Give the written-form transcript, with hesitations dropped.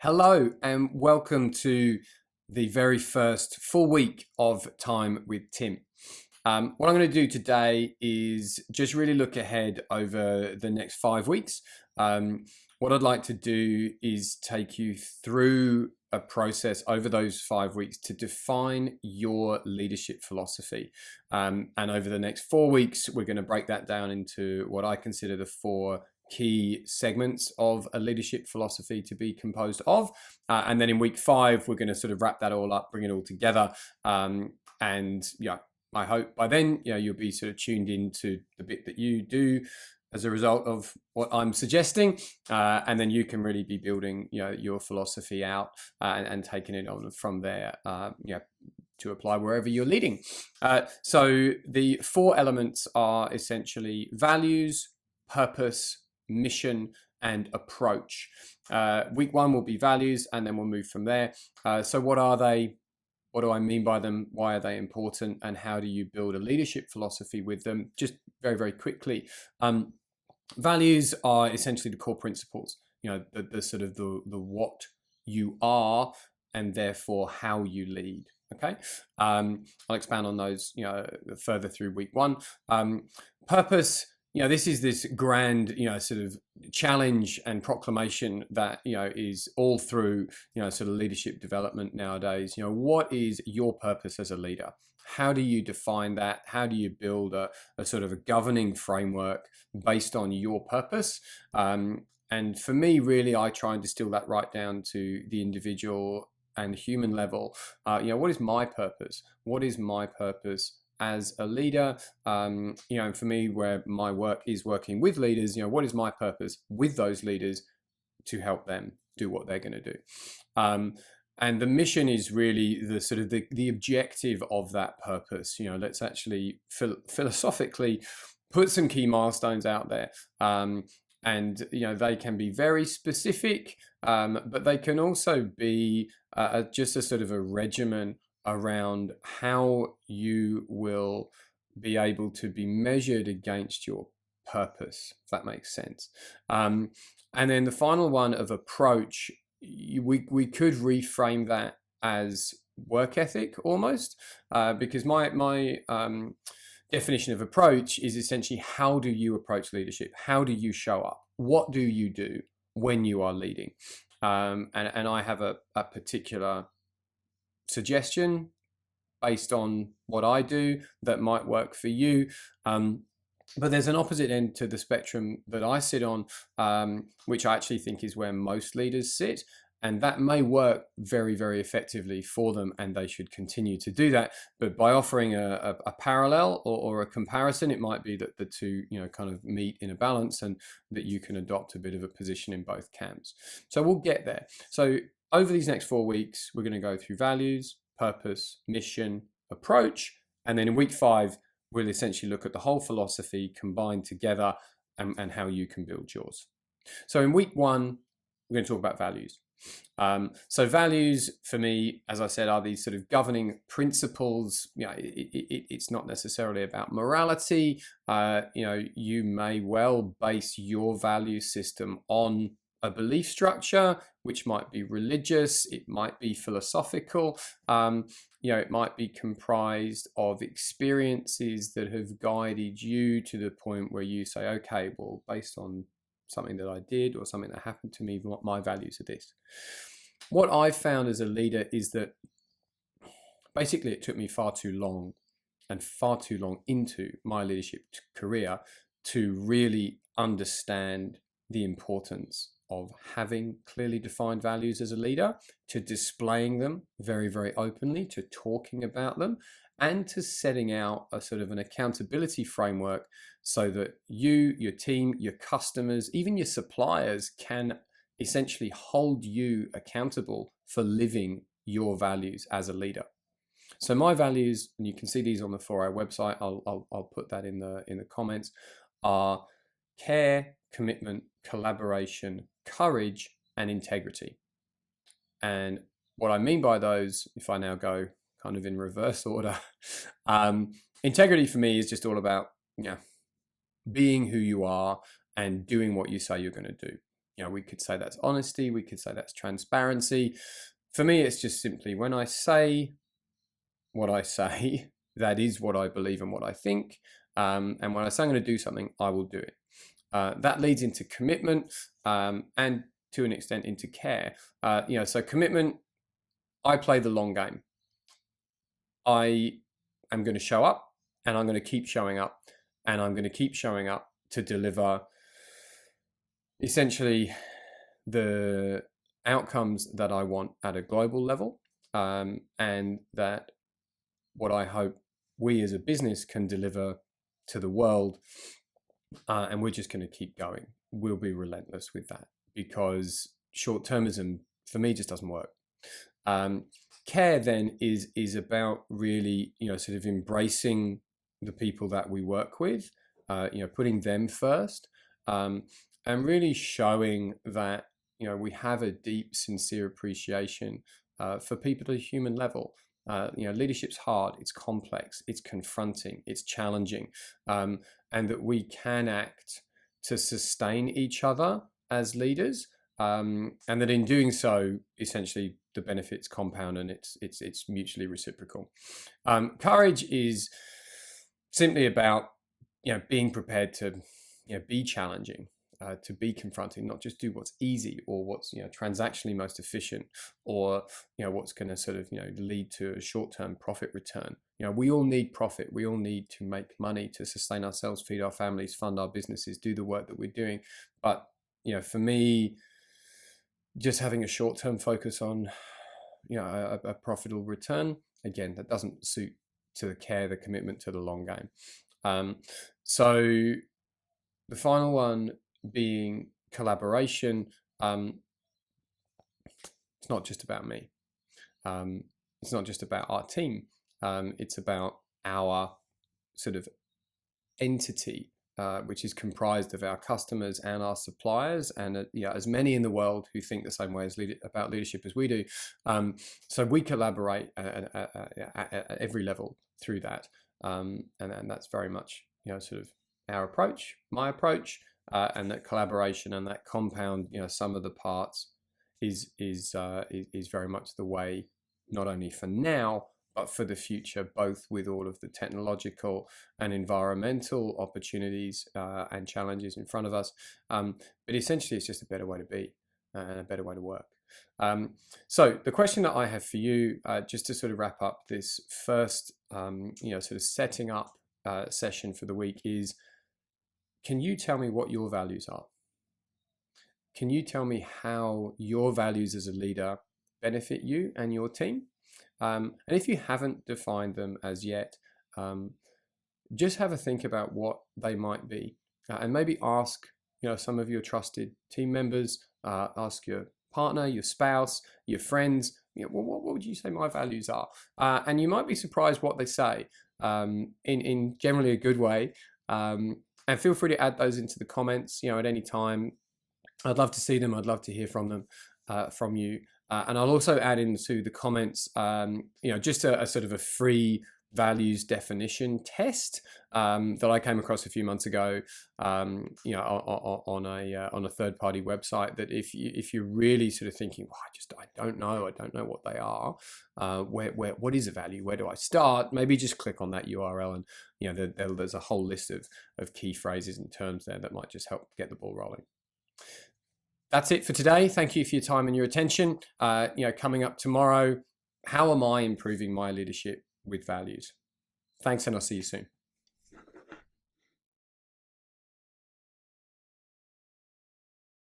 Hello and welcome to the very first full week of Time with Tim. What I'm going to do today is just really look ahead over the next 5 weeks. What I'd like to do is take you through a process over those 5 weeks to define your leadership philosophy. And over the next 4 weeks, we're going to break that down into what I consider the four key segments of a leadership philosophy to be composed of. And then in week 5, we're going to sort of wrap that all up, bring it all together. And yeah, I hope by then, you'll be sort of tuned into the bit that you do as a result of what I'm suggesting. And then you can really be building, your philosophy out and taking it on from there, to apply wherever you're leading. So the four elements are essentially values, purpose, mission, and approach. Week 1 will be values, and then we'll move from there. So what are they? What do I mean by them? Why are they important? And how do you build a leadership philosophy with them? Just very, very quickly. Values are essentially the core principles, the sort of the what you are and therefore how you lead. Okay. I'll expand on those, further through week 1. Purpose. This is this grand, sort of challenge and proclamation that, is all through, sort of leadership development nowadays. What is your purpose as a leader? How do you define that? How do you build a sort of a governing framework based on your purpose? And for me, really, I try and distill that right down to the individual and human level. What is my purpose? What is my purpose as a leader? And for me, where my work is working with leaders, what is my purpose with those leaders to help them do what they're going to do? And the mission is really the sort of the objective of that purpose. Let's actually philosophically put some key milestones out there. And they can be very specific, but they can also be just a sort of a regimen around how you will be able to be measured against your purpose, if that makes sense. And then the final one of approach, we could reframe that as work ethic almost, because my definition of approach is essentially, how do you approach leadership? How do you show up? What do you do when you are leading? And I have a particular suggestion based on what I do that might work for you. But there's an opposite end to the spectrum that I sit on, which I actually think is where most leaders sit. And that may work very, very effectively for them, and they should continue to do that. But by offering a parallel or a comparison, it might be that the two, kind of meet in a balance, and that you can adopt a bit of a position in both camps. So we'll get there. So over these next 4 weeks, we're going to go through values, purpose, mission, approach. And then in week 5, we'll essentially look at the whole philosophy combined together and how you can build yours. So in week 1, we're going to talk about values. So values for me, as I said, are these sort of governing principles. It's not necessarily about morality. You may well base your value system on a belief structure, which might be religious, it might be philosophical, it might be comprised of experiences that have guided you to the point where you say, okay, well, based on something that I did or something that happened to me, what my values are this. What I've found as a leader is that basically it took me far too long into my leadership career to really understand the importance of having clearly defined values as a leader, to displaying them very, very openly, to talking about them, and to setting out a sort of an accountability framework so that you, your team, your customers, even your suppliers can essentially hold you accountable for living your values as a leader. So my values, and you can see these on the 4i website, I'll put that in the comments, are care, commitment, collaboration, courage, and integrity. And what I mean by those, if I now go kind of in reverse order, integrity for me is just all about being who you are and doing what you say you're going to do. we could say that's honesty, we could say that's transparency. For me, it's just simply when I say what I say, that is what I believe and what I think. And when I say I'm going to do something, I will do it. That leads into commitment, and to an extent into care. So commitment, I play the long game. I am going to show up, and I'm going to keep showing up, and I'm going to keep showing up to deliver essentially the outcomes that I want at a global level, and that what I hope we as a business can deliver to the world. And we're just going to keep going. We'll be relentless with that, because short-termism for me just doesn't work. Care then is about really, sort of embracing the people that we work with, putting them first, and really showing that, we have a deep, sincere appreciation for people at a human level. Leadership's hard, it's complex, it's confronting, it's challenging, and that we can act to sustain each other as leaders, and that in doing so, essentially the benefits compound, and it's mutually reciprocal. Courage is simply about being prepared to be challenging, to be confronting, not just do what's easy or what's transactionally most efficient, or what's going to sort of lead to a short-term profit return. We all need profit. We all need to make money to sustain ourselves, feed our families, fund our businesses, do the work that we're doing. But for me, just having a short-term focus on a profitable return, again, that doesn't suit to the care, the commitment to the long game. So the final one being collaboration. It's not just about me. It's not just about our team. It's about our sort of entity, which is comprised of our customers and our suppliers, and as many in the world who think the same way about leadership as we do. So we collaborate at every level through that, and that's very much sort of our approach, my approach. And that collaboration and that compound, sum of the parts, is very much the way, not only for now but for the future, both with all of the technological and environmental opportunities and challenges in front of us. But essentially, it's just a better way to be and a better way to work. So the question that I have for you, just to sort of wrap up this first, sort of setting up session for the week, is: can you tell me what your values are? Can you tell me how your values as a leader benefit you and your team? And if you haven't defined them as yet, just have a think about what they might be, and maybe ask some of your trusted team members, ask your partner, your spouse, your friends, what would you say my values are? And you might be surprised what they say, in generally a good way. And feel free to add those into the comments, at any time. I'd love to see them. I'd love to hear from them, from you. And I'll also add into the comments, just a sort of a free values definition test that I came across a few months ago, on a third-party website. That if you're really sort of thinking, well, I don't know what they are, what is a value? Where do I start? Maybe just click on that URL, and there's a whole list of key phrases and terms there that might just help get the ball rolling. That's it for today. Thank you for your time and your attention. Coming up tomorrow, how am I improving my leadership with values? Thanks, and I'll see you soon.